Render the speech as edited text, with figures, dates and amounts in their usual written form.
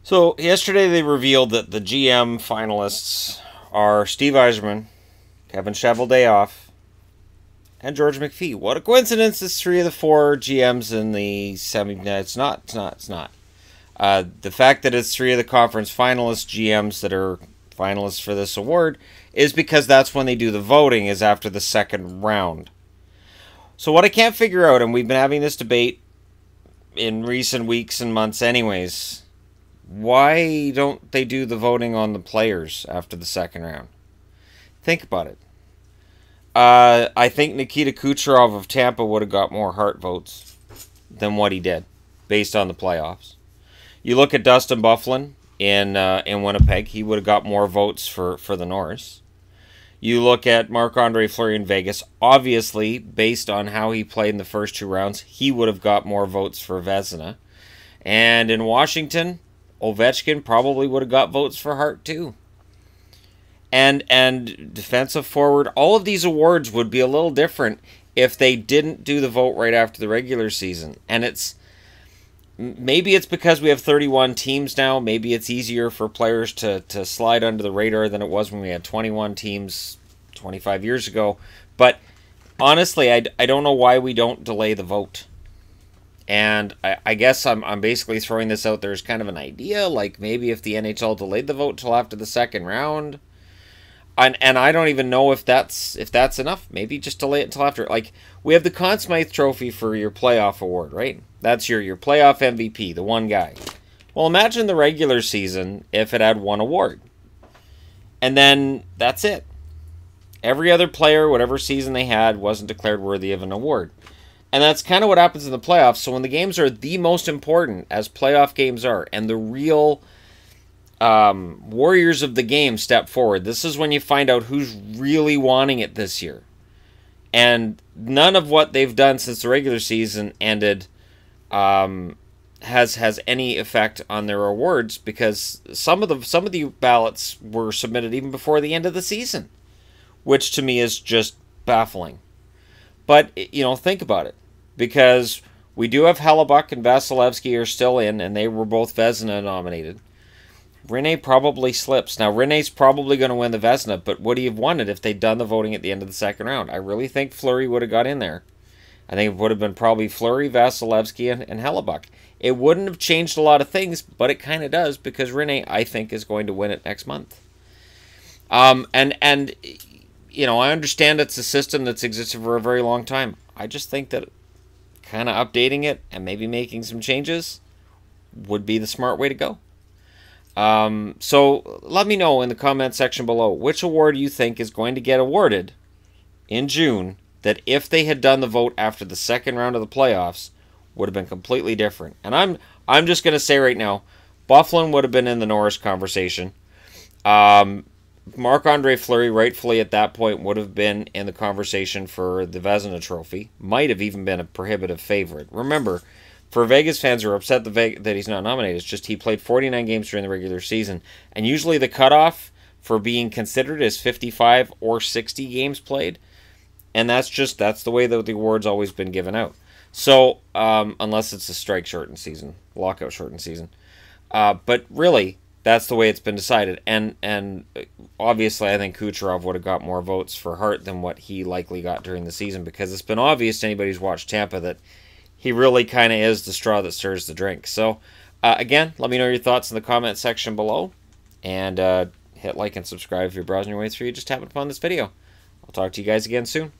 So yesterday they revealed that the GM finalists are Steve Yzerman, Kevin Cheveldayoff, and George McPhee. What a coincidence! It's three of the four GMs in the semi. No, it's not. It's not. The fact that it's three of the conference finalist GMs that are finalists for this award is because that's when they do the voting, is after the second round. So what I can't figure out, and we've been having this debate in recent weeks and months anyways, why don't they do the voting on the players after the second round? Think about it. I think Nikita Kucherov of Tampa would have got more Hart votes than what he did, based on the playoffs. You look at Dustin Byfuglien in Winnipeg, he would have got more votes for the Norris. You look at Marc-Andre Fleury in Vegas, obviously, based on how he played in the first two rounds, he would have got more votes for Vezina. And in Washington, Ovechkin probably would have got votes for Hart too. And defensive forward, all of these awards would be a little different if they didn't do the vote right after the regular season. And maybe it's because we have 31 teams now. Maybe it's easier for players to slide under the radar than it was when we had 21 teams 25 years ago. But honestly, I don't know why we don't delay the vote. And I guess I'm basically throwing this out there as kind of an idea, like maybe if the NHL delayed the vote till after the second round. And I don't even know if that's enough. Maybe just delay it until after. Like, we have the Conn Smythe Trophy for your playoff award, right? That's your playoff MVP, the one guy. Well, imagine the regular season if it had one award. And then that's it. Every other player, whatever season they had, wasn't declared worthy of an award. And that's kind of what happens in the playoffs. So when the games are the most important, as playoff games are, and the real warriors of the game step forward, this is when you find out who's really wanting it this year. And none of what they've done since the regular season ended has any effect on their awards, because some of the ballots were submitted even before the end of the season, which to me is just baffling. But think about it, because we do have Hellebuck and Vasilevsky are still in, and they were both Vezina nominated. Rinne probably slips. Now, Rinne's probably going to win the Vezina, but would he have won it if they'd done the voting at the end of the second round? I really think Fleury would have got in there. I think it would have been probably Fleury, Vasilevsky, and Hellebuck. It wouldn't have changed a lot of things, but it kind of does, because Rinne, I think, is going to win it next month. I understand it's a system that's existed for a very long time. I just think that kind of updating it and maybe making some changes would be the smart way to go. So let me know in the comment section below which award you think is going to get awarded in June that, if they had done the vote after the second round of the playoffs, would have been completely different. And I'm just going to say right now, Byfuglien would have been in the Norris conversation. Marc-Andre Fleury, rightfully at that point, would have been in the conversation for the Vezina Trophy. Might have even been a prohibitive favorite. Remember, for Vegas fans who are upset that he's not nominated, it's just he played 49 games during the regular season. And usually the cutoff for being considered is 55 or 60 games played. And that's the way that the award's always been given out. So, unless it's a strike shortened season, lockout shortened season. But really, that's the way it's been decided. And obviously, I think Kucherov would have got more votes for Hart than what he likely got during the season, because it's been obvious to anybody who's watched Tampa that he really kind of is the straw that stirs the drink. So, again, let me know your thoughts in the comment section below. And hit like and subscribe if you're browsing your way through. Just having fun with this video. I'll talk to you guys again soon.